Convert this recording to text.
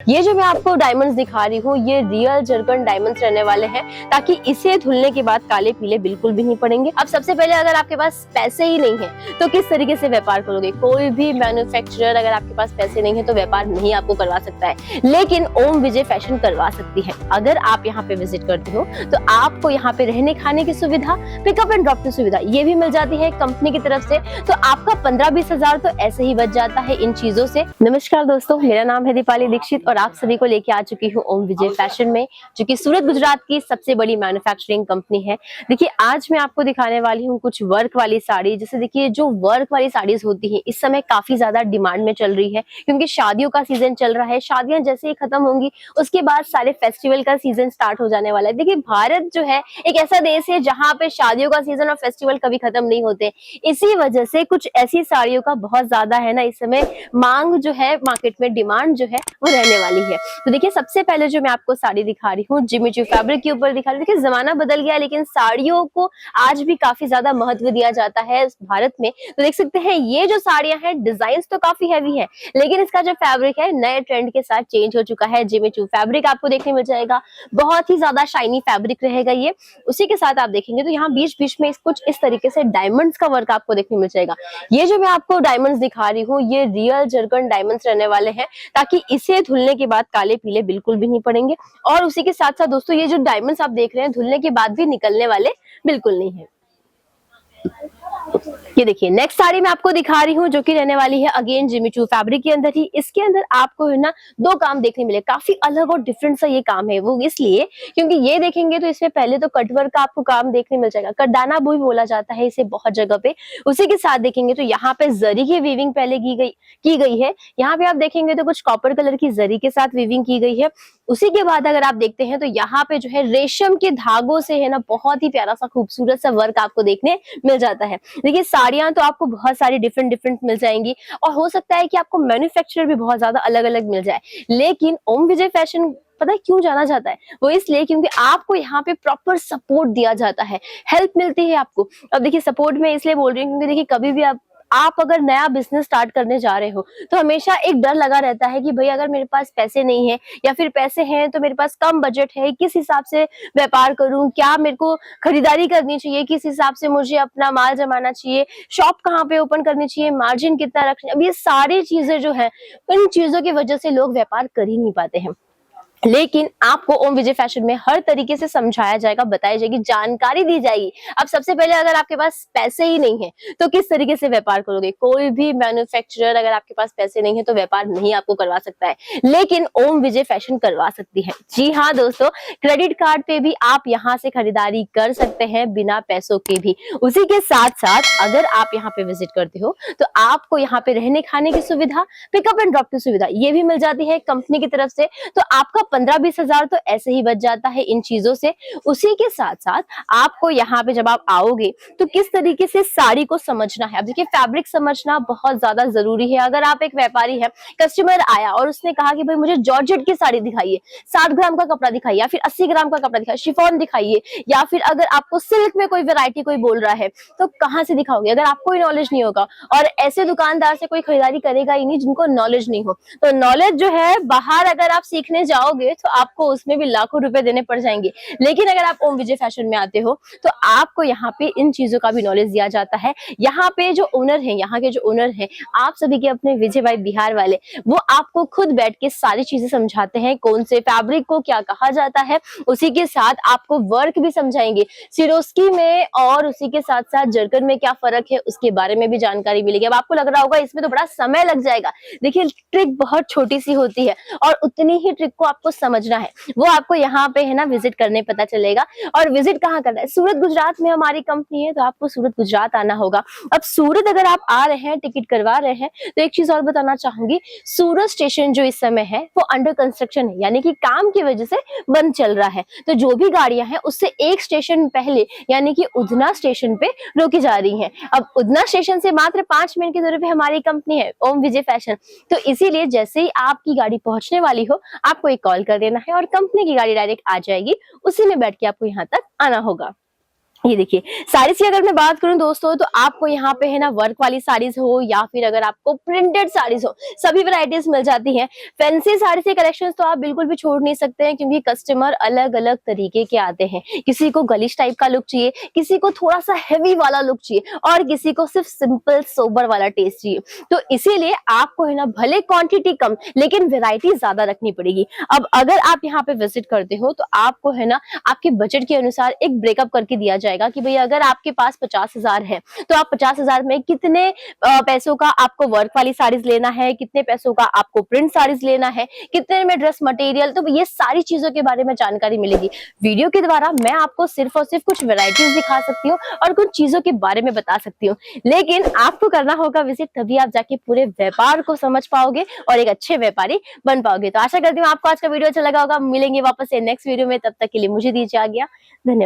ये जो मैं आपको डायमंड्स दिखा रही हूँ ये रियल जर्गन डायमंड्स रहने वाले हैं, ताकि इसे धुलने के बाद काले पीले बिल्कुल भी नहीं पड़ेंगे। अब सबसे पहले अगर आपके पास पैसे ही नहीं है तो किस तरीके से व्यापार करोगे। कोई भी मैन्युफैक्चरर अगर आपके पास पैसे नहीं है तो व्यापार नहीं आपको करवा सकता है, लेकिन ओम विजय फैशन करवा सकती है। अगर आप यहाँ पे विजिट करते हो तो आपको यहाँ पे रहने खाने की सुविधा, पिकअप एंड ड्रॉप की सुविधा ये भी मिल जाती है कंपनी की तरफ से। तो आपका 15-20 हजार तो ऐसे ही बच जाता है इन चीजों से। नमस्कार दोस्तों, मेरा नाम है दीपाली दीक्षित और आप सभी को लेके आ चुकी हूँ ओम विजय फैशन में, जो कि सूरत गुजरात की सबसे बड़ी मैन्युफैक्चरिंग कंपनी है। देखिए आज मैं आपको दिखाने वाली हूँ कुछ वर्क वाली साड़ी। जैसे देखिए जो वर्क वाली साड़ीज होती है इस समय काफी ज्यादा डिमांड में चल रही है, क्योंकि शादियों का सीजन चल रहा है। शादियां जैसे ही खत्म होंगी उसके बाद सारे फेस्टिवल का सीजन स्टार्ट हो जाने वाला है। देखिए भारत जो है एक ऐसा देश है जहाँ पे शादियों का सीजन और फेस्टिवल कभी खत्म नहीं होते। इसी वजह से कुछ ऐसी साड़ियों का बहुत ज्यादा है ना इस समय मांग जो है, मार्केट में डिमांड जो है वो रहने वाली है। तो देखिए सबसे पहले जो मैं आपको साड़ी दिखा रही हूँ जिमी चू फैब्रिक के ऊपर दिखा रही हूँ। देखिए जमाना बदल गया लेकिन साड़ियों को आज भी काफी ज्यादा महत्व दिया जाता है भारत में। तो देख सकते हैं ये जो साड़ियां हैं डिजाइन तो काफी हैवी है, लेकिन इसका जो फैब्रिक है नए ट्रेंड के साथ चेंज हो चुका है। जिमी चू फैब्रिक आपको देखने मिल जाएगा, बहुत ही ज्यादा शाइनी फैब्रिक रहेगा ये। उसी के साथ आप देखेंगे तो यहाँ बीच बीच में कुछ इस तरीके से डायमंड्स का वर्क आपको देखने मिल जाएगा। ये जो मैं आपको डायमंड्स दिखा रही हूँ ये रियल जर्गन डायमंड्स रहने वाले हैं, ताकि इसे धुलने के बाद काले पीले बिल्कुल भी नहीं पड़ेंगे। और उसी के साथ साथ दोस्तों ये जो डायमंड्स आप देख रहे हैं धुलने के बाद भी निकलने वाले बिल्कुल नहीं है। ये देखिए नेक्स्ट साड़ी मैं आपको दिखा रही हूँ जो कि रहने वाली है अगेन जिमी चू फैब्रिक के अंदर ही। इसके अंदर आपको है ना दो काम देखने मिले, काफी अलग और डिफरेंट सा ये काम है। वो इसलिए क्योंकि ये देखेंगे तो इसमें पहले तो कटवर्क का आपको काम देखने मिल जाएगा, कटदाना भी बोला जाता है इसे बहुत जगह पे। उसी के साथ देखेंगे तो यहाँ पे जरी की वीविंग पहले की गई है। यहाँ पे आप देखेंगे तो कुछ कॉपर कलर की जरी के साथ वीविंग की गई है। उसी के बाद अगर आप देखते हैं तो यहाँ पे जो है रेशम के धागों से है ना बहुत ही प्यारा सा खूबसूरत सा वर्क आपको देखने मिल जाता है। देखिए साड़ियां तो आपको बहुत सारी डिफरेंट डिफरेंट मिल जाएंगी और हो सकता है कि आपको मैन्युफैक्चरर भी बहुत ज्यादा अलग अलग मिल जाए, लेकिन ओम विजय फैशन पता है क्यों जाना जाता है? वो इसलिए क्योंकि आपको यहाँ पे प्रॉपर सपोर्ट दिया जाता है, हेल्प मिलती है आपको। अब देखिए सपोर्ट में इसलिए बोल रही हूँ क्योंकि देखिए कभी भी आप अगर नया बिजनेस स्टार्ट करने जा रहे हो तो हमेशा एक डर लगा रहता है कि भाई अगर मेरे पास पैसे नहीं है या फिर पैसे हैं तो मेरे पास कम बजट है, किस हिसाब से व्यापार करूं, क्या मेरे को खरीदारी करनी चाहिए, किस हिसाब से मुझे अपना माल जमाना चाहिए, शॉप कहाँ पे ओपन करनी चाहिए, मार्जिन कितना रखना। अब ये सारी चीजें जो है इन चीजों की वजह से लोग व्यापार कर ही नहीं पाते हैं, लेकिन आपको ओम विजय फैशन में हर तरीके से समझाया जाएगा, बताई जाएगी, जानकारी दी जाएगी। अब सबसे पहले अगर आपके पास पैसे ही नहीं है तो किस तरीके से व्यापार करोगे। कोई भी मैन्युफैक्चरर अगर आपके पास पैसे नहीं है तो व्यापार नहीं आपको करवा सकता है, लेकिन ओम विजय फैशन करवा सकती है। जी हाँ दोस्तों, क्रेडिट कार्ड पे भी आप यहाँ से खरीदारी कर सकते हैं बिना पैसों के भी। उसी के साथ साथ अगर आप यहाँ पे विजिट करते हो तो आपको यहाँ पे रहने खाने की सुविधा, पिकअप एंड ड्रॉप की सुविधा ये भी मिल जाती है कंपनी की तरफ से। तो आपका 15-20 हजार तो ऐसे ही बच जाता है इन चीजों से। उसी के साथ साथ आपको यहाँ पे जब आप आओगे तो किस तरीके से साड़ी को समझना है। अब देखिए फैब्रिक समझना बहुत ज्यादा जरूरी है। अगर आप एक व्यापारी है, कस्टमर आया और उसने कहा कि भाई मुझे जॉर्जेट की साड़ी दिखाइए, 60 ग्राम का कपड़ा दिखाइए या फिर 80 ग्राम का कपड़ा दिखाइए, शिफॉन दिखाइए, या फिर अगर आपको सिल्क में कोई वेरायटी कोई बोल रहा है तो कहाँ से दिखाओगे अगर आपको ही नॉलेज नहीं होगा। और ऐसे दुकानदार से कोई खरीदारी करेगा ही नहीं जिनको नॉलेज नहीं हो। तो नॉलेज जो है बाहर अगर आप सीखने जाओगे तो आपको उसमें भी लाखों रुपए देने पड़ जाएंगे, लेकिन अगर आप ओम विजय फैशन में आते हो तो आपको यहाँ पे इन चीजों का भी नॉलेज दिया जाता है। यहाँ पे जो ओनर है, यहाँ के जो ओनर है आप सभी के अपने विजय भाई बिहार वाले, वो आपको खुद बैठ के सारी चीजें समझाते हैं, कौन से फैब्रिक को क्या कहा जाता है। उसी के साथ आपको वर्क भी समझाएंगे, सिरोस्की में और उसी के साथ साथ जरकन में क्या फर्क है उसके बारे में भी जानकारी मिलेगी। अब आपको लग रहा होगा इसमें तो बड़ा समय लग जाएगा, देखिए ट्रिक बहुत छोटी सी होती है और उतनी ही ट्रिक को आपको समझना है, वो आपको यहाँ पे है ना विजिट करने पता चलेगा। और विजिट कहाँ करना है, सूरत गुजरात में हमारी कंपनी है तो आपको सूरत गुजरात आना होगा। अब सूरत अगर आप आ रहे हैं, टिकट करवा रहे हैं, तो एक चीज और बताना चाहूंगी, सूरत स्टेशन जो इस समय है वो अंडर कंस्ट्रक्शन है, यानी कि काम की वजह से बंद चल रहा है। तो जो भी गाड़ियां हैं उससे एक स्टेशन पहले यानी कि उधना स्टेशन पे रोकी जा रही है। अब उधना स्टेशन से मात्र 5 मिनट की दूरी पे हमारी कंपनी है ओम विजय फैशन। तो इसीलिए जैसे ही आपकी गाड़ी पहुंचने वाली हो आपको एक कॉल कर देना है और कंपनी की गाड़ी डायरेक्ट आ जाएगी, उसी में बैठ के आपको यहाँ तक आना होगा। ये देखिए, साड़ीज की अगर मैं बात करूं दोस्तों, तो आपको यहाँ पे है ना वर्क वाली साड़ीज हो या फिर अगर आपको प्रिंटेड साड़ीज हो, सभी वैरायटीज मिल जाती हैं। फैंसी साड़ी के कलेक्शंस तो आप बिल्कुल भी छोड़ नहीं सकते हैं, क्योंकि कस्टमर अलग अलग तरीके के आते हैं। किसी को गलिश टाइप का लुक चाहिए, किसी को थोड़ा सा हैवी वाला लुक चाहिए, और किसी को सिर्फ सिंपल सोबर वाला टेस्ट चाहिए। तो इसीलिए आपको है ना भले क्वांटिटी कम लेकिन वेराइटी ज्यादा रखनी पड़ेगी। अब अगर आप यहाँ पे विजिट करते हो तो आपको है ना आपके बजट के अनुसार एक ब्रेकअप करके दिया जाएगा कि भैया अगर आपके पास 50,000 है तो आप 50,000 में कितने पैसों का आपको वर्क वाली साड़ीज लेना है, कितने पैसों का आपको प्रिंट साड़ीज लेना है, कितने में ड्रेस मटेरियल, तो ये सारी चीजों के बारे में जानकारी मिलेगी। वीडियो के द्वारा मैं आपको सिर्फ और सिर्फ कुछ वेराइटीज दिखा सकती हूँ और कुछ चीजों के बारे में बता सकती हूँ, लेकिन आपको करना होगा विजिट, तभी आप जाके पूरे व्यापार को समझ पाओगे और एक अच्छे व्यापारी बन पाओगे। तो आशा करती हूँ आपको आज का वीडियो अच्छा लगा होगा। मिलेंगे वापस से नेक्स्ट वीडियो में, तब तक के लिए मुझे दीजिए आज्ञा। धन्यवाद।